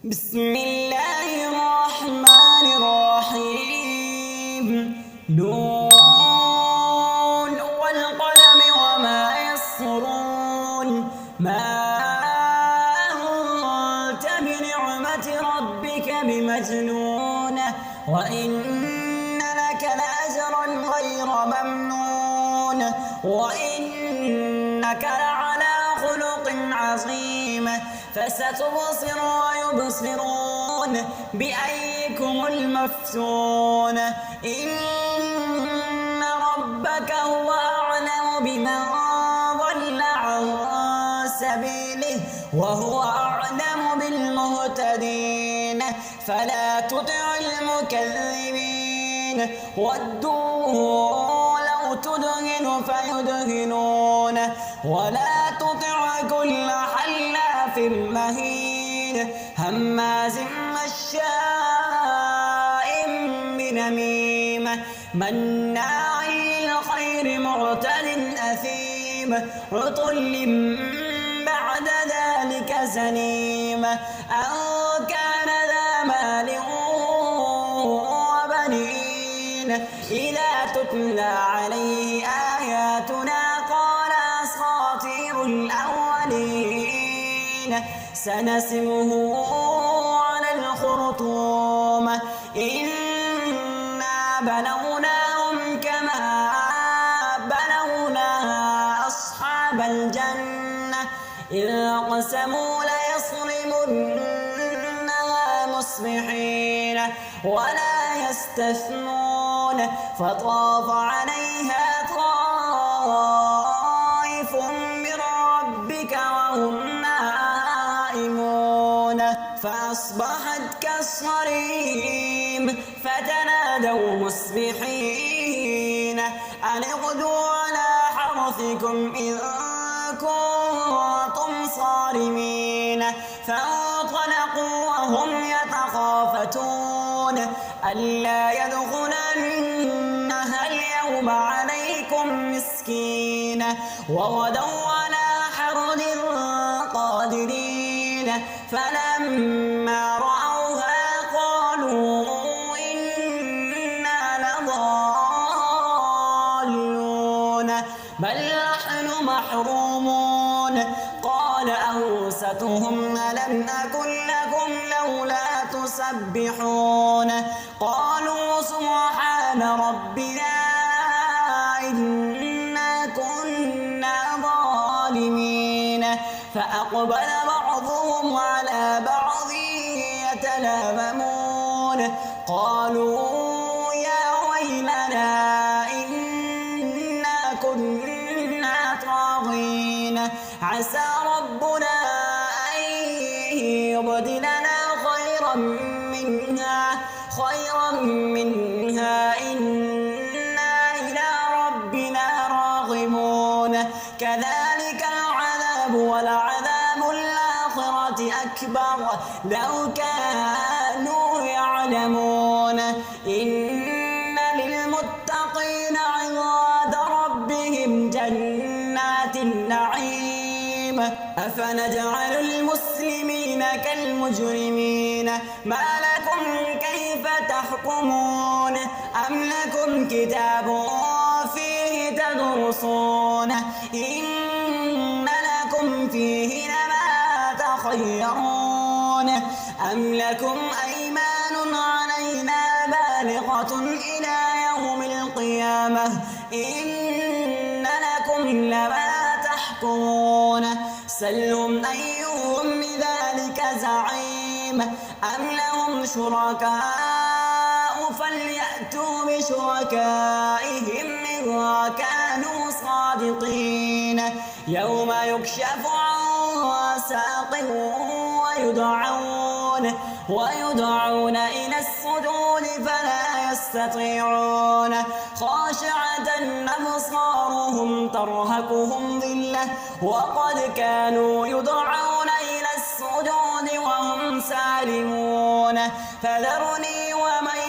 بسم الله الرحمن الرحيم. نون والقلم وما يسطرون. ما أنت بنعمة ربك بمجنون وإن لك لأجرا غير ممنون وإنك لعلى خلق عظيم. فستبصر ويبصرون بأيكم المفتون. إن ربك هو أعلم بمن ضل عن سبيله وهو أعلم بالمهتدين. فلا تطع المكذبين ودوا لو تدهن فيدهنون ولا تطع كل حلاف مهين هماز مشاء بنميم مناع للخير معتد أثيم عتل بعد ذلك زنيم أن كان ذا مال وبنين إذا تتلى عليه آياتنا قال أساطير الأولين سنسمه على الخرطوم. إنا بلوناهم كما بلونا أصحاب الجنة إذ أقسموا ليصرمنها مصبحين ولا يستثنون فطاف عليها طائف من ربك وهم نائمون فأصبحت كالصريم فتنادوا مصبحين أن اغدوا على حرثكم إن كنتم صارمين. فانطلقوا وهم يتخافتون ألا يدخلنها اليوم عليكم مسكين وغدوا على حرد قادرين. فلما رأوها قالوا إنا لضالون بل نحن محرومون. قال أوسطهم ألم أكن لكم لولا تسبحون قالوا سبحان ربنا إنا كنا ظالمين. فأقبل بعضهم على بعض يتلاممون قالوا يا ويلنا إنا كنا طاغين عسى ربنا أن يبدلنا خيرا منها إنا إلى ربنا راغبون. كذلك العذاب ولعذاب الآخرة أكبر لو كانوا يعلمون. إن للمتقين عند ربهم جنات النعيم. أفنجعل المسلمين كالمجرمين ما لكم كيف تحكمون أم لكم كتاب فيه تدرسون إن لكم فيه لما تخيرون أم لكم أيمان علينا بالغة إلى يوم القيامة إن لكم لما تحكمون. سلهم أيهم بذلك زعيم أم لهم شركاء فليأتوا بشركائهم إن كانوا صادقين. يوم يكشف عن ساق ويدعون إلى السجود فلا يستطيعون خاشعة أبصارهم ترهقهم ذلة وقد كانوا يدعون إلى السجود وهم سالمون. فذرني ومن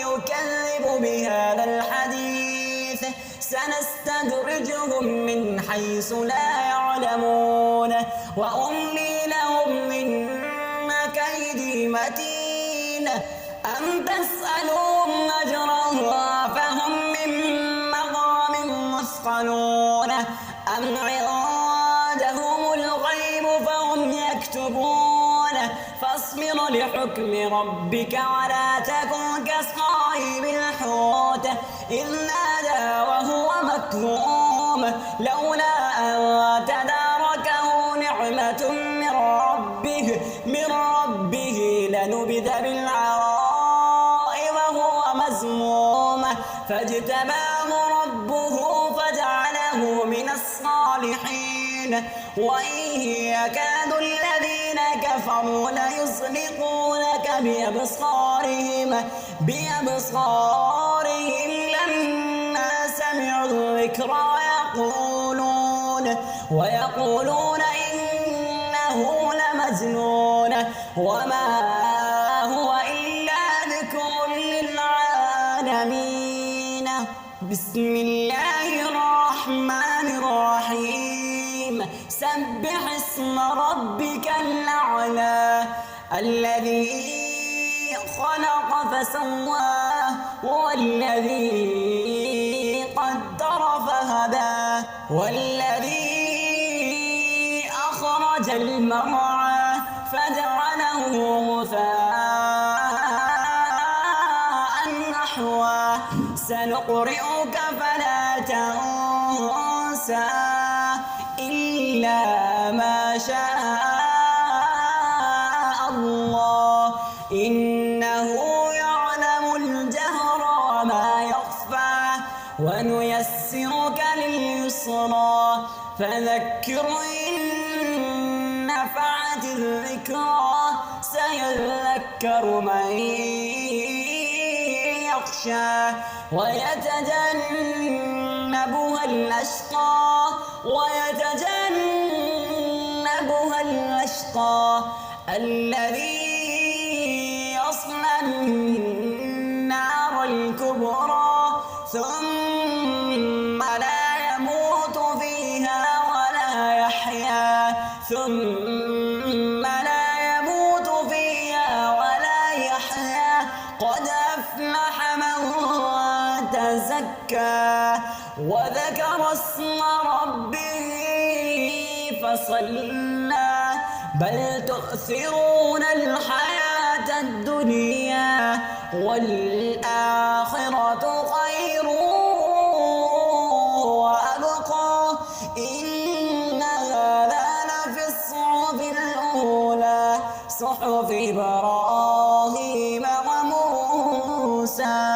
يكذب بهذا الحديث سنستدرجهم من حيث لا يعلمون وأملي لهم إن كيدي أم تسألهم أجرا فهم من مغرم مثقلون أم عندهم الغيب فهم يكتبون فاصبر لحكم ربك ولا تكن كصاحب الحوت إذ نادى وهو مكظوم لولا أن تداركه نعمة من ربه لنبذ بالعراء وهو مذموم فاجتباه ربه فجعله من الصالحين وإن يكاد الذين كفروا ليزلقونك بأبصارهم لما سمعوا الذكر ويقولون إنه لمجنون وما هو إلا ذكر للعالمين. بسم الله الرحمن الرحيم. سبح اسم ربك الأعلى الذي خلق فسوى والذي قدر فهدى والذي أخرج المرعى فجعله غثاء نحوا سنقرئك فلا تنسى إلا ما شاء الله إنه يعلم الجهر وما يخفى ونيسرك لليسرى فذكر إن نفعت الذكرى سيذكر من يخشى ويتجنبها الأشقى الذي يصلى النار الكبرى ثم لا يموت فيها ولا يحيا قد أفلح من تزكى وذكر اسم ربه فصلى بل تؤثرون الحياة الدنيا والآخرة خير وأبقى إن هذا لفي الصحف الأولى صحف إبراهيم وموسى